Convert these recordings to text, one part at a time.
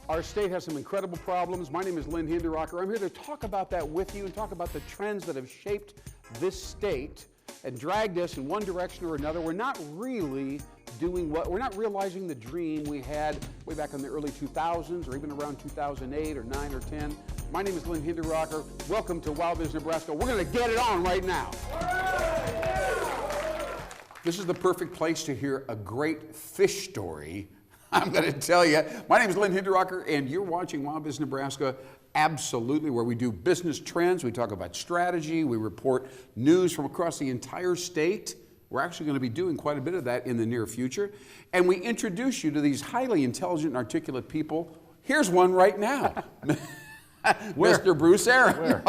Our state has some incredible problems. My name is Lynn Hinderrocker. I'm here to talk about that with you and talk about the trends that have shaped this state and dragged us in one direction or another. We're not really we're not realizing the dream we had way back in the early 2000s or even around 2008 or 9 or 10. My name is Lynn Hinderrocker. Welcome to WowBiz Nebraska. We're going to get it on right now. This is the perfect place to hear a great fish story. I'm going to tell you. My name is Lynn Hinderrocker, and you're watching WowBiz Nebraska, absolutely, where we do business trends. We talk about strategy. We report news from across the entire state. We're actually going to be doing quite a bit of that in the near future. And we introduce you to these highly intelligent and articulate people. Here's one right now. Mr. Bruce Aaron.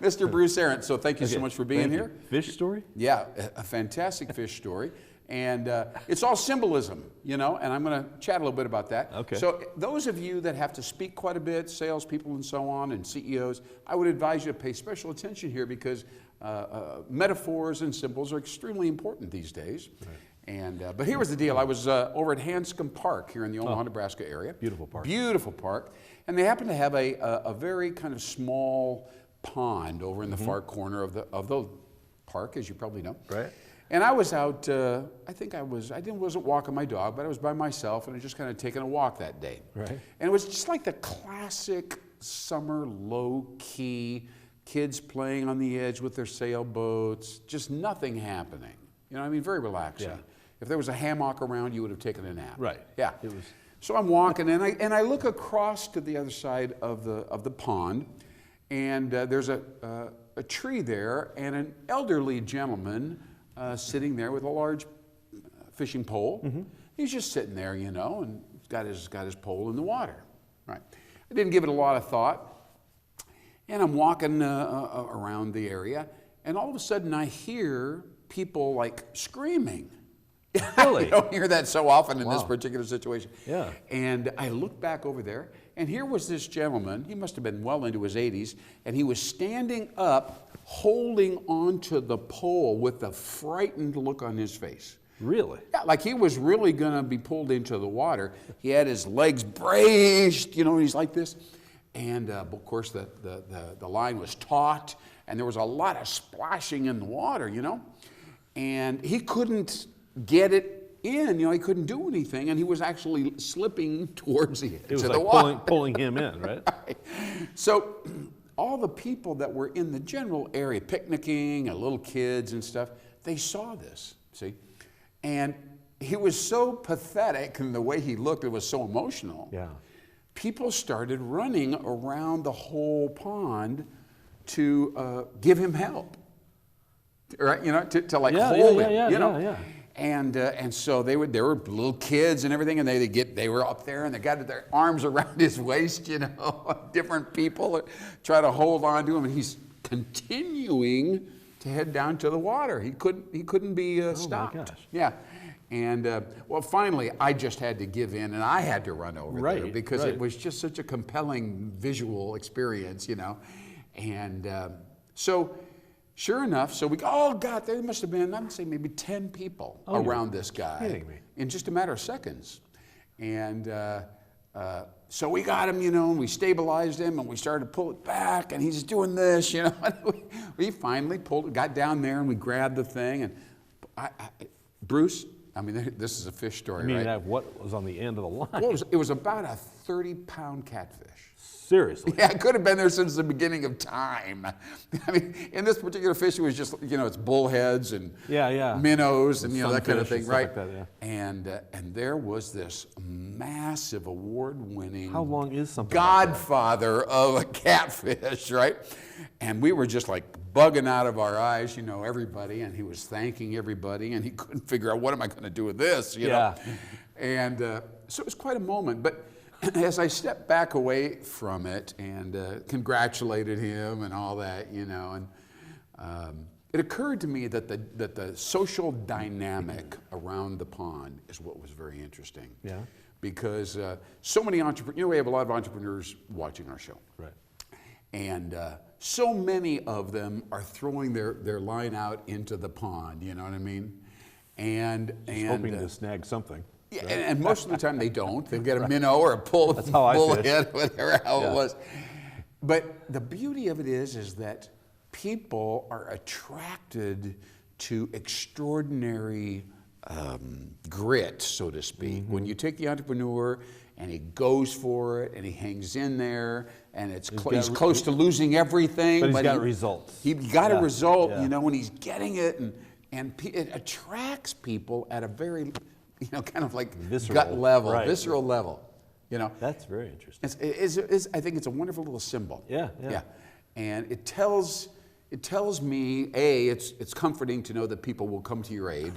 Mr. Bruce Aaron. So thank you so much for being here. Fish story? Yeah, a fantastic fish story. And it's all symbolism, you know, and I'm going to chat a little bit about that. Okay. So those of you that have to speak quite a bit, salespeople and so on, and CEOs, I would advise you to pay special attention here because metaphors and symbols are extremely important these days. Right. And but here was the deal. I was over at Hanscom Park here in the Omaha, Nebraska area. Beautiful park. Beautiful park. And they happen to have a very kind of small pond over in the far corner of the park, as you probably know. Right. And I was out, I wasn't walking my dog, but I was by myself and I was just kind of taking a walk that day. Right. And it was just like the classic summer low-key, kids playing on the edge with their sailboats, just nothing happening. You know, I mean, very relaxing. Yeah. If there was a hammock around, you would have taken a nap. Right. Yeah. It was. So I'm walking and I look across to the other side of the pond, and there's a tree there and an elderly gentleman sitting there with a large fishing pole. He's just sitting there, you know, and he's got his pole in the water. Right. I didn't give it a lot of thought, and I'm walking around the area, and all of a sudden I hear people like screaming. Really? You don't hear that so often in this particular situation. Yeah. And I looked back over there, and here was this gentleman. He must have been well into his 80s, and he was standing up, holding onto the pole with a frightened look on his face. Really? Yeah, like he was really going to be pulled into the water. He had his legs braced, you know, he's like this. And of course, the line was taut, and there was a lot of splashing in the water, you know. And he couldn't get it in, you know, he couldn't do anything, and he was actually slipping towards the edge of the water. Pulling him in, right? Right. So all the people that were in the general area, picnicking, and little kids and stuff, they saw this, see? And he was so pathetic, and the way he looked, it was so emotional. Yeah. People started running around the whole pond to give him help, right? You know, to like hold him, you know. Yeah. And so there were little kids and everything, and they were up there and they got their arms around his waist, you know. Different people try to hold on to him, and he's continuing to head down to the water. He couldn't be stopped. Oh my gosh. Yeah. And well, finally, I just had to give in, and I had to run over there because it was just such a compelling visual experience, you know. And so. Sure enough, so there must have been, I'd say maybe 10 people around this guy. Kidding me. In just a matter of seconds. And so we got him, you know, and we stabilized him, and we started to pull it back, and he's doing this, you know. And we finally got down there, and we grabbed the thing, and Bruce, I mean, this is a fish story, right? I mean, what was on the end of the line? Well, it was about a 30-pound catfish. Seriously? Yeah, it could have been there since the beginning of time. I mean, in this particular fish, it was just, you know, it's bullheads and minnows and, you know, that kind of thing, right? Like that, yeah. And there was this massive award-winning How long is something godfather of a catfish, right? And we were just like bugging out of our eyes, you know, everybody, and he was thanking everybody, and he couldn't figure out, what am I going to do with this, you know? And so it was quite a moment, but as I stepped back away from it and congratulated him and all that, you know, and it occurred to me that the social dynamic around the pond is what was very interesting. Yeah. Because so many entrepreneurs, you know, we have a lot of entrepreneurs watching our show. Right. And so many of them are throwing their line out into the pond, you know what I mean? And hoping to snag something. Yeah, and most of the time they don't. They'll get a minnow or a That's how I fish. bullhead, whatever how Yeah. it was. But the beauty of it is that people are attracted to extraordinary grit, so to speak. When you take the entrepreneur and he goes for it and he hangs in there and he's close to losing everything. But he's got results. He got a result, yeah. when he's getting it, and it attracts people at a very, kind of like Visceral, gut level, right. visceral level. That's very interesting. I think it's a wonderful little symbol. Yeah. And it tells me, it's comforting to know that people will come to your aid.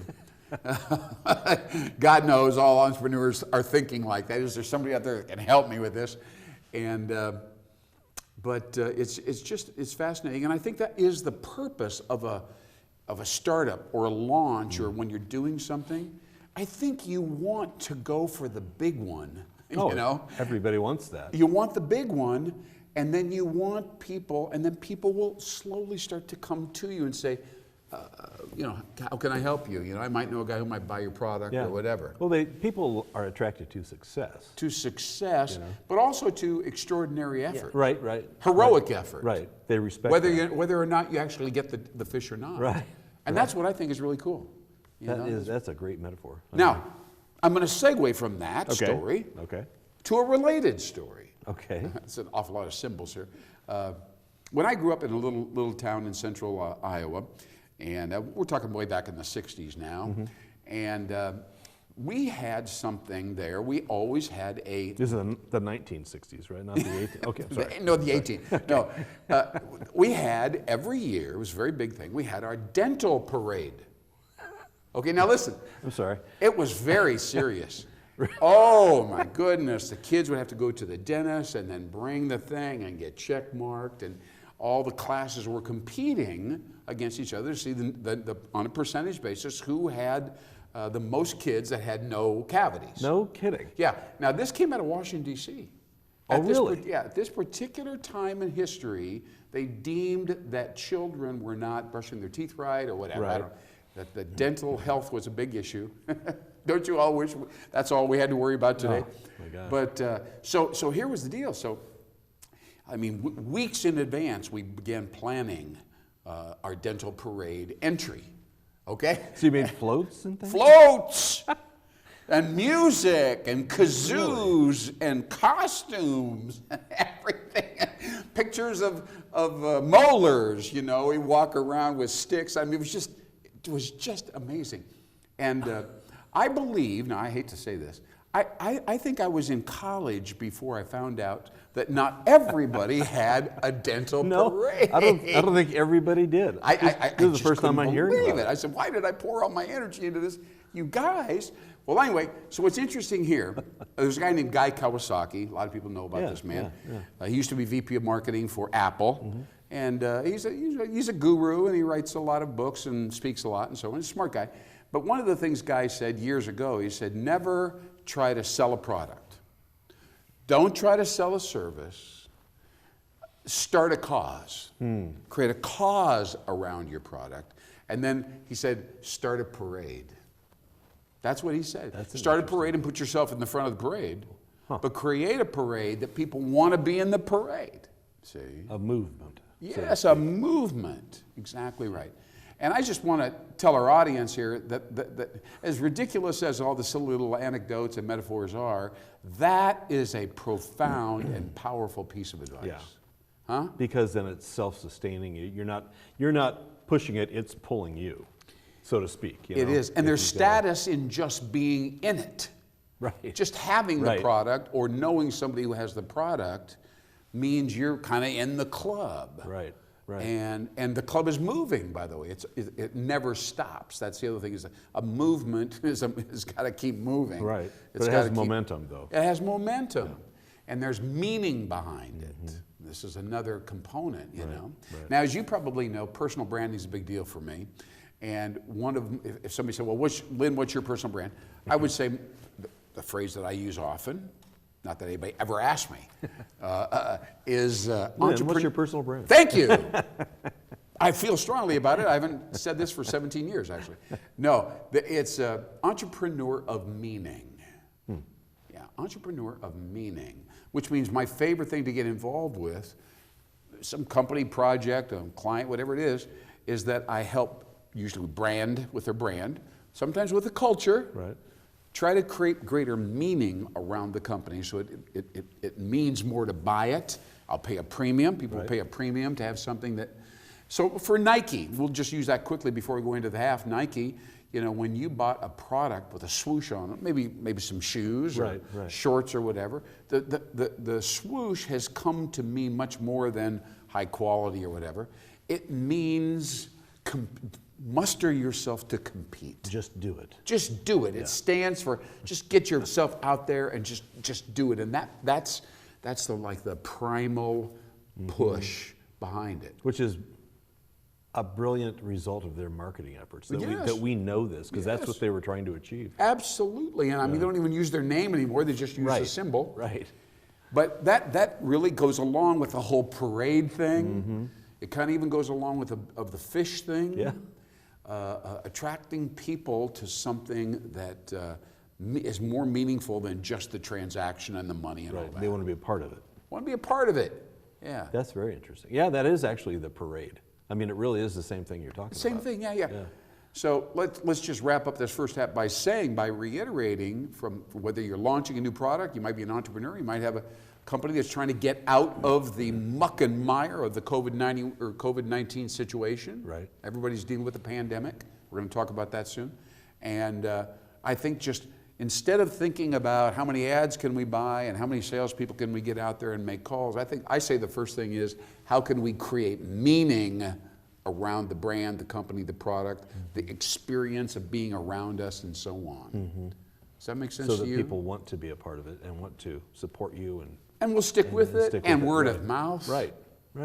God knows all entrepreneurs are thinking like that. Is there somebody out there that can help me with this? And but it's fascinating, and I think that is the purpose of a startup or a launch or when you're doing something. I think you want to go for the big one. Everybody wants that. You want the big one, and then you want people, and then people will slowly start to come to you and say, how can I help you? I might know a guy who might buy your product or whatever. Well, people are attracted to success. To success, but also to extraordinary effort. Yeah. Right. Heroic effort. Right. They respect whether or not you actually get the fish or not. Right. And that's what I think is really cool. That's a great metaphor. Now, I'm going to segue from that story to a related story. Okay. It's an awful lot of symbols here. When I grew up in a little town in central Iowa, and we're talking way back in the 60s now, and we had something there. We always had a... This is the 1960s, right? Not the 18th. Okay, sorry. No, the 18th. No, we had every year, it was a very big thing, we had our dental parade. Okay, now listen. I'm sorry. It was very serious. Oh my goodness, the kids would have to go to the dentist and then bring the thing and get check marked, and all the classes were competing against each other to see on a percentage basis who had the most kids that had no cavities. No kidding. Yeah. Now this came out of Washington, D.C. Really? At this particular time in history, they deemed that children were not brushing their teeth right or whatever. Right. That the dental health was a big issue. Don't you all wish that's all we had to worry about today? Oh, my God. But so here was the deal. So, weeks in advance, we began planning our dental parade entry. Okay? So you made floats and things? Floats! And music and kazoos and costumes and everything. Pictures of molars, we walk around with sticks. It was just amazing. And I believe, now I hate to say this, I think I was in college before I found out that not everybody had a dental parade. I don't think everybody did. This is the first time I'm hearing about it. I said, why did I pour all my energy into this? You guys. Well, anyway, so what's interesting here, there's a guy named Kawasaki. A lot of people know about this man. He used to be VP of marketing for Apple. And he's a guru, and he writes a lot of books and speaks a lot and so on. He's a smart guy. But one of the things Guy said years ago, he said, never try to sell a product. Don't try to sell a service. Start a cause. Create a cause around your product. And then he said, start a parade. That's what he said. Start a parade and put yourself in the front of the parade. But create a parade that people want to be in the parade. See? A movement. Yes, a movement. Exactly right. And I just want to tell our audience here that as ridiculous as all the silly little anecdotes and metaphors are, that is a profound and powerful piece of advice. Yeah. Huh? Because then it's self-sustaining. You're not pushing it, it's pulling you, so to speak. It is. And there's status in just being in it. Right. Just having the product or knowing somebody who has the product means you're kind of in the club. Right. Right. And the club is moving, by the way. It never stops. That's the other thing, is a movement has got to keep moving. Right. It's but it has momentum, though. It has momentum. And there's meaning behind it. This is another component, you know. Right. Now, as you probably know, personal branding is a big deal for me. And one of them, if somebody said, well, Lynn, what's your personal brand? I would say the phrase that I use often, not that anybody ever asked me, is Lynn, what's your personal brand? Thank you. I feel strongly about it. I haven't said this for 17 years, actually. No, it's entrepreneur of meaning. entrepreneur of meaning, which means my favorite thing to get involved with, some company project, a client, whatever it is that I help usually brand with their brand, sometimes with the culture, Right. try to create greater meaning around the company so it means more to buy it. I'll pay a premium. People Right. pay a premium to have something that, so for Nike, we'll just use that quickly before we go into the half. Nike, you know, when you bought a product with a swoosh on it, maybe some shoes or Right, right. shorts or whatever, the swoosh has come to mean much more than high quality or whatever. It means muster yourself to compete. Just do it. Just do it. It stands for just get yourself out there and just do it. And that's the primal push behind it. Which is a brilliant result of their marketing efforts. Yes. That we know this, because that's Yes. what they were trying to achieve. Absolutely. And I mean, they don't even use their name anymore. They just use the symbol. Right. But that really goes along with the whole parade thing. It kind of even goes along with the fish thing. Yeah. Attracting people to something that is more meaningful than just the transaction and the money and all Right. that. They want to be a part of it. Want to be a part of it. Yeah. That's very interesting. Yeah, that is actually the parade. I mean, it really is the same thing you're talking Same about. thing, yeah. So let's just wrap up this first half by reiterating from whether you're launching a new product, you might be an entrepreneur, you might have a company that's trying to get out of the muck and mire of the COVID-19 situation. Right. Everybody's dealing with the pandemic. We're going to talk about that soon. And I think just instead of thinking about how many ads can we buy and how many salespeople can we get out there and make calls, I say the first thing is how can we create meaning around the brand, the company, the product, the experience of being around us, and so on. Does that make sense So to that you? people want to be a part of it and want to support you And we'll stick with it. stick And with it, word right. of mouth. Right.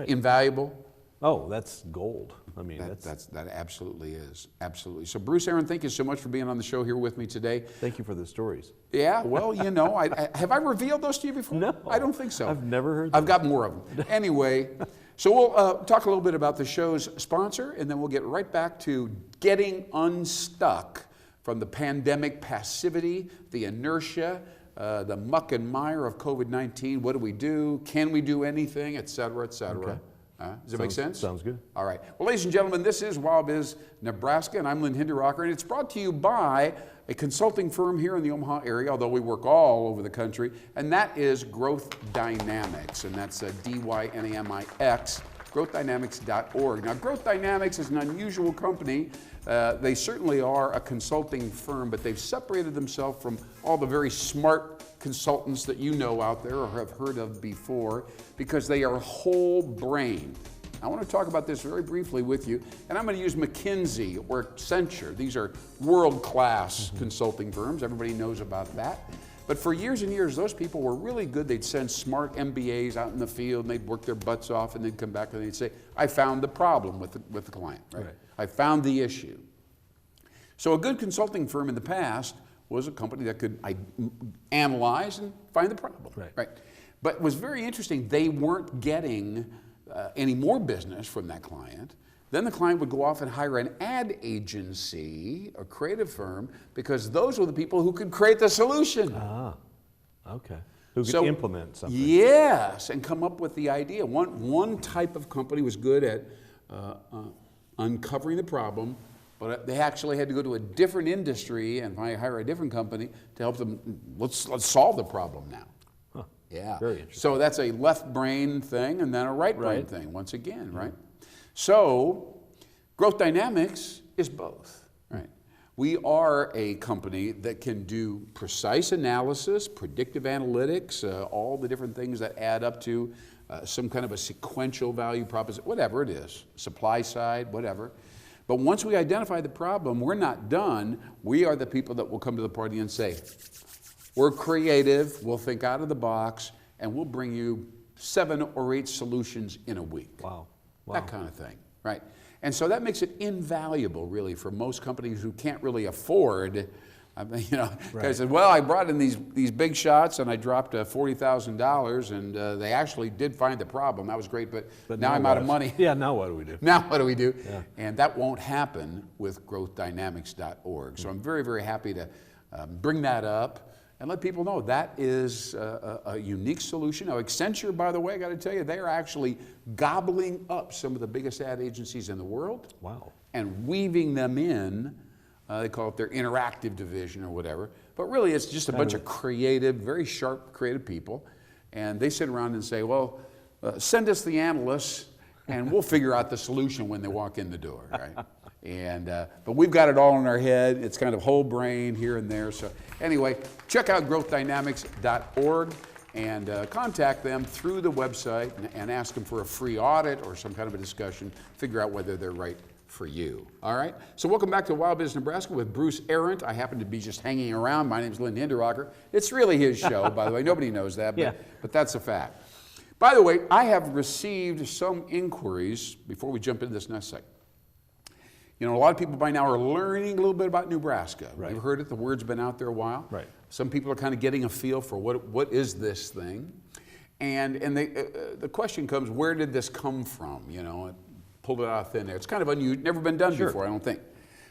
Invaluable. Oh, that's gold. I mean, That absolutely is. Absolutely. So Bruce, Aaron, thank you so much for being on the show here with me today. thank you for the stories. Yeah, well, you know, have I revealed those to you before? No. I don't think so. I've never heard I've that. got more of them. Anyway, so we'll talk a little bit about the show's sponsor, and then we'll get right back to getting unstuck from the pandemic passivity, the inertia, the muck and mire of COVID-19. What do we do? Can we do anything, et cetera, et cetera? Okay. Does it make sense? Sounds good. All right. Well, ladies and gentlemen, this is WowBiz Nebraska, and I'm Lynn Hinderocker, and it's brought to you by a consulting firm here in the Omaha area, although we work all over the country, and that is Growth Dynamics, and that's D-Y-N-A-M-I-X, growthdynamics.org. Now, Growth Dynamics is an unusual company. They certainly are a consulting firm, but they've separated themselves from all the very smart consultants that you know out there or have heard of before because they are whole brain. I want to talk about this very briefly with you, and I'm going to use McKinsey or Accenture. These are world-class consulting firms. Everybody knows about that. But for years and years, those people were really good. They'd send smart MBAs out in the field, and they'd work their butts off, and they'd come back and they'd say, I found the problem with the client. Right? I found the issue. So a good consulting firm in the past was a company that could analyze and find the problem. Right. But it was very interesting. They weren't getting any more business from that client. Then the client would go off and hire an ad agency, a creative firm, because those were the people who could create the solution. Ah, okay. Who could implement something. Yes, and come up with the idea. One type of company was good at uncovering the problem, but they actually had to go to a different industry and hire a different company to help them. Let's solve the problem now. Huh. Yeah. Very interesting. So that's a left brain thing and then a right brain thing once again, right? So Growth Dynamics is both, right? We are a company that can do precise analysis, predictive analytics, all the different things that add up to some kind of a sequential value proposition, whatever it is, supply side, whatever. But once we identify the problem, we're not done. We are the people that will come to the party and say, we're creative, we'll think out of the box, and we'll bring you 7 or 8 solutions in a week. Wow. That kind of thing, right? And so that makes it invaluable, really, for most companies who can't really afford. I mean, you know, guys said, well, I brought in these big shots and I dropped $40,000 and they actually did find the problem. That was great, but now I'm out of money. Yeah, now what do we do? Now what do we do? Yeah. And that won't happen with growthdynamics.org. So I'm very, very happy to bring that up and let people know that is a unique solution. Now, Accenture, by the way, I got to tell you, they are actually gobbling up some of the biggest ad agencies in the world. Wow. And weaving them in. They call it their interactive division or whatever. But really, it's just a bunch of creative, very sharp, creative people. And they sit around and say, well, send us the analysts, and we'll figure out the solution when they walk in the door, right? And but we've got it all in our head. It's kind of whole brain here and there. So anyway, check out growthdynamics.org and contact them through the website and ask them for a free audit or some kind of a discussion, figure out whether they're right for you. All right? So welcome back to WowBiz Nebraska with Bruce Arendt. I happen to be just hanging around. My name's Lynn Hinderrocker. It's really his show, by the way. Nobody knows that, but that's a fact. By the way, I have received some inquiries before we jump into this next segment. You know, a lot of people by now are learning a little bit about Nebraska. Right. You've heard it. The word's been out there a while. Right. Some people are kind of getting a feel for what is this thing. And the question comes, where did this come from? You know, pulled it out of thin air. It's kind of unusual, never been done before, I don't think.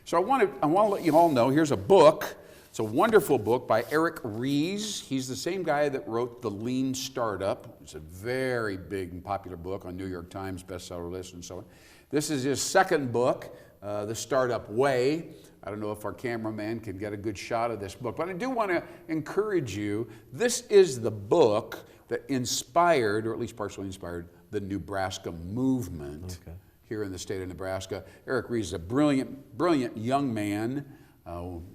So I want to let you all know, here's a book. It's a wonderful book by Eric Ries. He's the same guy that wrote The Lean Startup. It's a very big and popular book on New York Times bestseller list and so on. This is his second book, The Startup Way. I don't know if our cameraman can get a good shot of this book, but I do want to encourage you. This is the book that inspired, or at least partially inspired, the Nebraska movement. Okay. Here in the state of Nebraska. Eric Ries is a brilliant young man,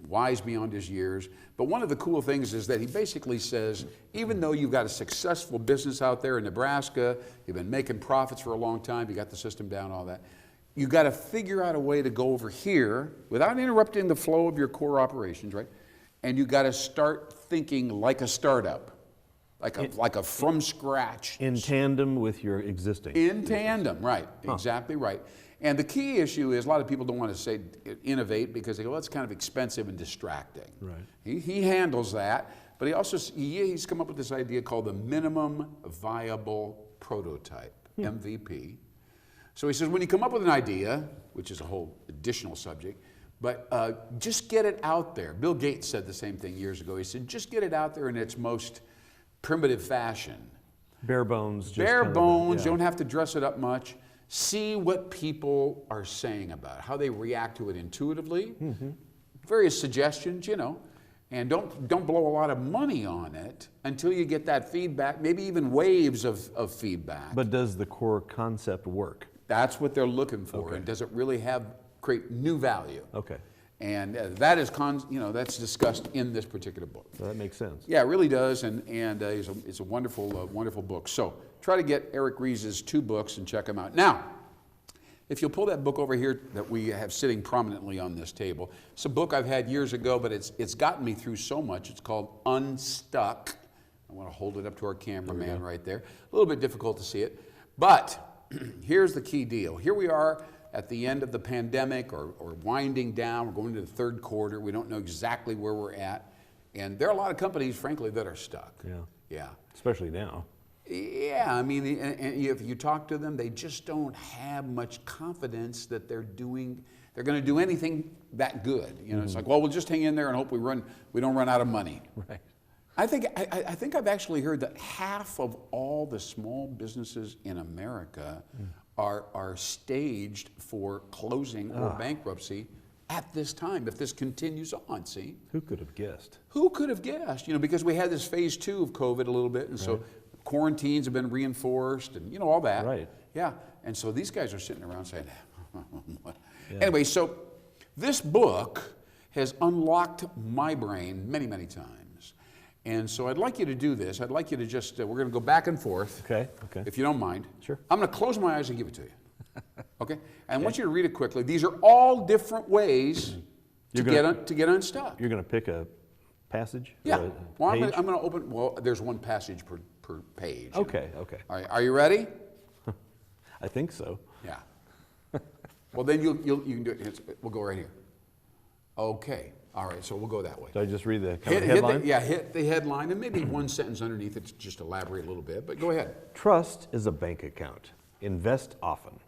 wise beyond his years. But one of the cool things is that he basically says, even though you've got a successful business out there in Nebraska, you've been making profits for a long time, you got the system down, all that, you got to figure out a way to go over here without interrupting the flow of your core operations, right? And you got to start thinking like a startup. Like a from scratch. In tandem with your existing. In tandem, right, exactly right. And the key issue is a lot of people don't want to say innovate because they go, well, it's kind of expensive and distracting. Right. He handles that, but he's come up with this idea called the minimum viable prototype, MVP. So he says, when you come up with an idea, which is a whole additional subject, but just get it out there. Bill Gates said the same thing years ago. He said, just get it out there in its most primitive fashion. Bare bones. Bare bones, you don't have to dress it up much. See what people are saying about it, how they react to it intuitively. Various suggestions, you know. And don't blow a lot of money on it until you get that feedback, maybe even waves of feedback. But does the core concept work? That's what they're looking for. Okay. And does it really create new value? Okay. And that is, that's discussed in this particular book. So that makes sense. Yeah, it really does, and it's a wonderful, wonderful book. So try to get Eric Ries' 2 books and check them out. Now, if you'll pull that book over here that we have sitting prominently on this table, it's a book I've had years ago, but it's gotten me through so much. It's called Unstuck. I want to hold it up to our cameraman right there. A little bit difficult to see it, but here's the key deal. Here we are at the end of the pandemic or winding down. We're going into the third quarter. We don't know exactly where we're at. And there are a lot of companies, frankly, that are stuck. Yeah. Especially now. Yeah, I mean, and if you talk to them, they just don't have much confidence that they're going to do anything that good. You know, it's like, well, we'll just hang in there and hope we don't run out of money. Right. I think I've actually heard that half of all the small businesses in America are staged for closing or bankruptcy at this time, if this continues on, see? Who could have guessed? Who could have guessed? You know, because we had this phase 2 of COVID a little bit, and so quarantines have been reinforced and, all that. Right. Yeah, and so these guys are sitting around saying, what? Anyway, so this book has unlocked my brain many, many times. And so I'd like you to do this. I'd like you to just, we're going to go back and forth. Okay. If you don't mind. Sure. I'm going to close my eyes and give it to you. Okay? And I want you to read it quickly. These are all different ways to get unstuck. You're going to pick a passage? Yeah. Well, I'm going to open, there's one passage per page. Okay. All right, are you ready? I think so. Yeah. Well, then you can do it. We'll go right here. Okay. All right, so we'll go that way. So I just read the headline? Hit the headline and maybe one sentence underneath it to just elaborate a little bit, but go ahead. Trust is a bank account. Invest often.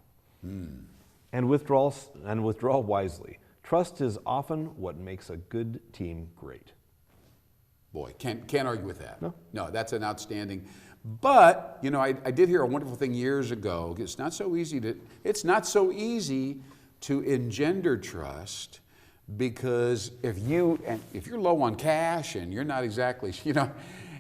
And withdraw wisely. Trust is often what makes a good team great. Boy, can't argue with that. No. No, that's an outstanding. But you know, I did hear a wonderful thing years ago. It's not so easy to engender trust, because if you're low on cash and you're not exactly, you know,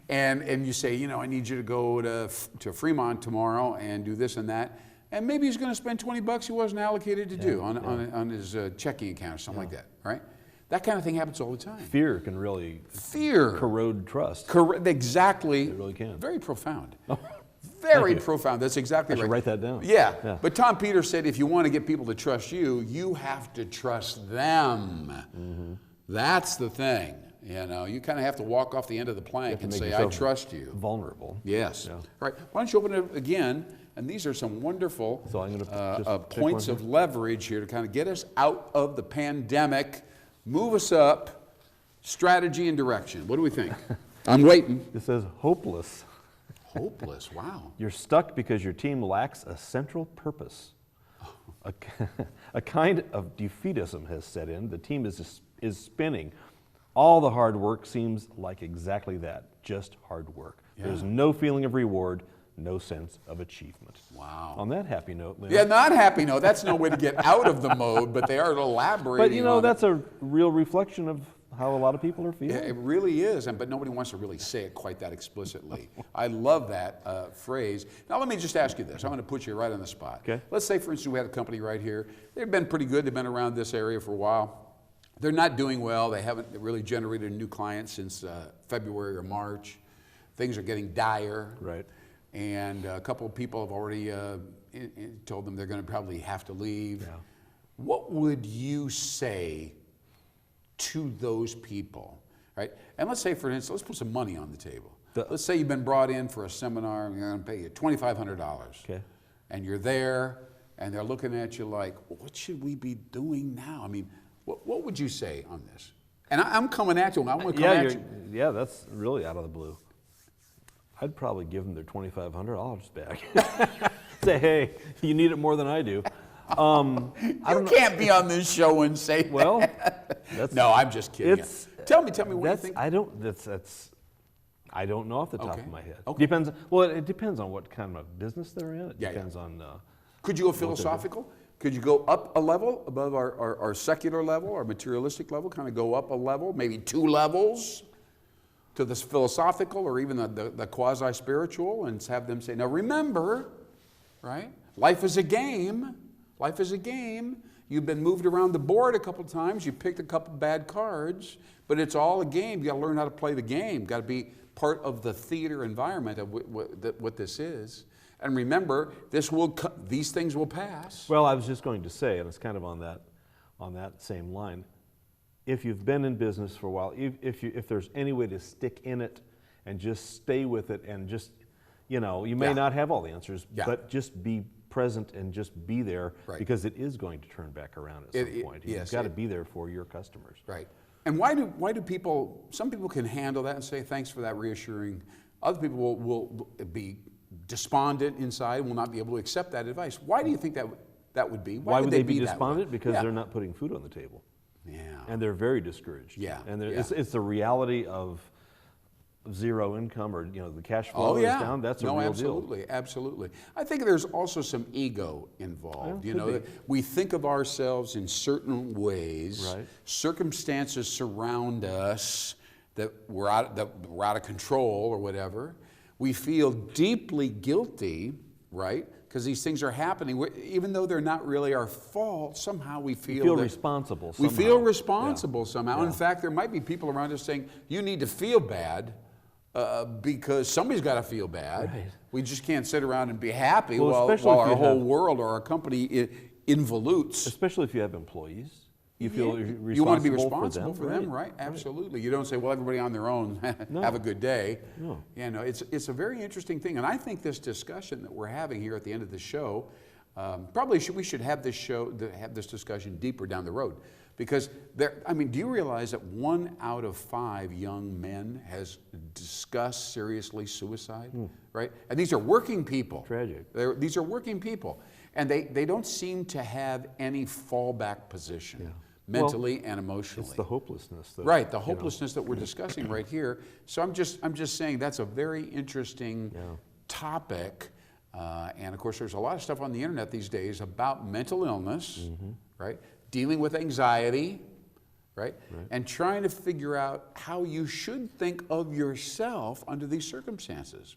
and you say, you know, I need you to go to Fremont tomorrow and do this and that, and maybe he's going to spend $20 he wasn't allocated to do on his checking account or something like that, right? That kind of thing happens all the time. Fear can really corrode trust. Exactly. It really can. Very profound. Very profound. That's exactly right. I should write that down. Yeah. But Tom Peters said, if you want to get people to trust you, you have to trust them. Mm-hmm. That's the thing. You know, you kind of have to walk off the end of the plank and say, I trust you. Vulnerable. Yes. Yeah. All right. Why don't you open it again? And these are some wonderful points of leverage here to kind of get us out of the pandemic, move us up, strategy and direction. What do we think? I'm waiting. It says hopeless. Hopeless, wow. You're stuck because your team lacks a central purpose. A kind of defeatism has set in. The team is spinning. All the hard work seems like exactly that, just hard work. Yeah. There's no feeling of reward, no sense of achievement. Wow. On that happy note, Lynn. Yeah, not happy note. That's no way to get out of the mode, but they are elaborating. But you know, that's a real reflection of how a lot of people are feeling. Yeah, it really is, but nobody wants to really say it quite that explicitly. I love that phrase. Now, let me just ask you this. I'm going to put you right on the spot. Okay. Let's say, for instance, we had a company right here. They've been pretty good. They've been around this area for a while. They're not doing well. They haven't really generated a new client since February or March. Things are getting dire. Right. And a couple of people have already told them they're going to probably have to leave. Yeah. What would you say to those people, right? And let's say, for instance, let's put some money on the table. Let's say you've been brought in for a seminar and they're going to pay you $2,500. Okay. And you're there and they're looking at you like, well, what should we be doing now? I mean, what would you say on this? And I'm coming at you. I'm going to come at you. Yeah, that's really out of the blue. I'd probably give them their $2,500 back. Say, hey, you need it more than I do. You can't be on this show and say well, that. No, I'm just kidding. Tell me what you think. I don't know off the top of my head. Okay. Depends. Well, it depends on what kind of business they're in. It depends on. Could you go philosophical? Could you go up a level above our secular level, our materialistic level? Kind of go up a level, maybe 2 levels, to this philosophical or even the quasi-spiritual, and have them say, now remember, right? Life is a game. Life is a game. You've been moved around the board a couple times. You picked a couple bad cards, but it's all a game. You got to learn how to play the game. Got to be part of the theater environment of what this is. And remember, these things will pass. Well, I was just going to say, and it's kind of on that same line. If you've been in business for a while, if there's any way to stick in it and just stay with it, and just, you know, you may not have all the answers, but just be present and just be there, because it is going to turn back around at some point. You've got to be there for your customers. Right. And why do people? Some people can handle that and say thanks for that reassuring. Other people will be despondent inside, will not be able to accept that advice. Why do you think that would be? Why would they be despondent? Because they're not putting food on the table. Yeah. And they're very discouraged. Yeah. And it's the reality of zero income, or the cash flow is down. That's a real absolutely, deal. Absolutely. I think there's also some ego involved. That we think of ourselves in certain ways. Right. Circumstances surround us that we're out of control or whatever. We feel deeply guilty, right? Because these things are happening, even though they're not really our fault. Somehow we feel responsible. We feel responsible somehow. In fact, there might be people around us saying, "You need to feel bad." Because somebody's got to feel bad. Right. We just can't sit around and be happy while our whole world or our company involutes. Especially if you have employees. You feel responsible. You want to be responsible for them, right? Right. Absolutely. You don't say, well, everybody on their own, have a good day. No. It's a very interesting thing. And I think this discussion that we're having here at the end of the show, we should have this discussion deeper down the road. Because do you realize that 1 out of 5 young men has discussed seriously suicide, right? And these are working people. Tragic. These are working people. And they don't seem to have any fallback position. mentally and emotionally. It's the hopelessness. That, right, the hopelessness that we're discussing right here. So I'm just saying that's a very interesting topic. And of course, there's a lot of stuff on the internet these days about mental illness, right? Dealing with anxiety, right? And trying to figure out how you should think of yourself under these circumstances.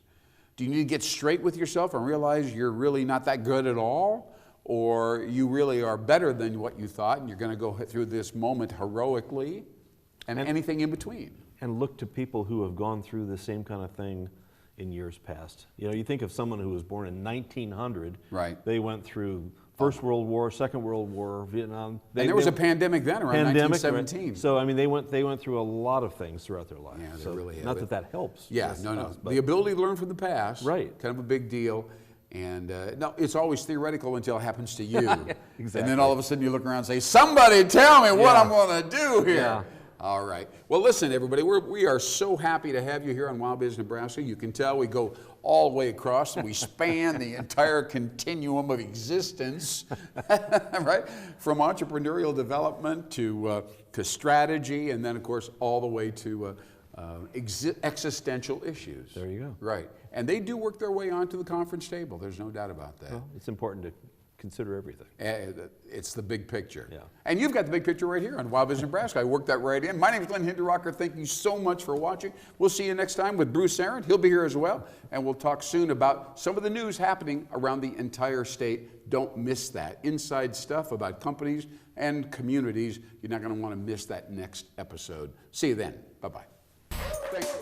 Do you need to get straight with yourself and realize you're really not that good at all? Or you really are better than what you thought and you're going to go through this moment heroically, and anything in between? And look to people who have gone through the same kind of thing in years past. You know, you think of someone who was born in 1900. Right. They went through First World War, Second World War, Vietnam. And there was a pandemic then around 1917. Right? So I mean, they went through a lot of things throughout their life. Yeah, they so really have. Not that helps. Yeah, no. The ability to learn from the past, right? Kind of a big deal. And no, it's always theoretical until it happens to you. Exactly. And then all of a sudden you look around and say, "Somebody tell me what I'm going to do here." Yeah. All right. Well, listen, everybody, we are so happy to have you here on WowBiz Nebraska. You can tell we go all the way across. We span the entire continuum of existence, right? From entrepreneurial development to strategy, and then, of course, all the way to existential issues. There you go. Right. And they do work their way onto the conference table. There's no doubt about that. Well, it's important to consider everything. It's the big picture. Yeah. And you've got the big picture right here on WowBiz Nebraska. I worked that right in. My name is Glenn Hinderrocker. Thank you so much for watching. We'll see you next time with Bruce Aaron. He'll be here as well. And we'll talk soon about some of the news happening around the entire state. Don't miss that. Inside stuff about companies and communities. You're not going to want to miss that next episode. See you then. Bye-bye. Thank you.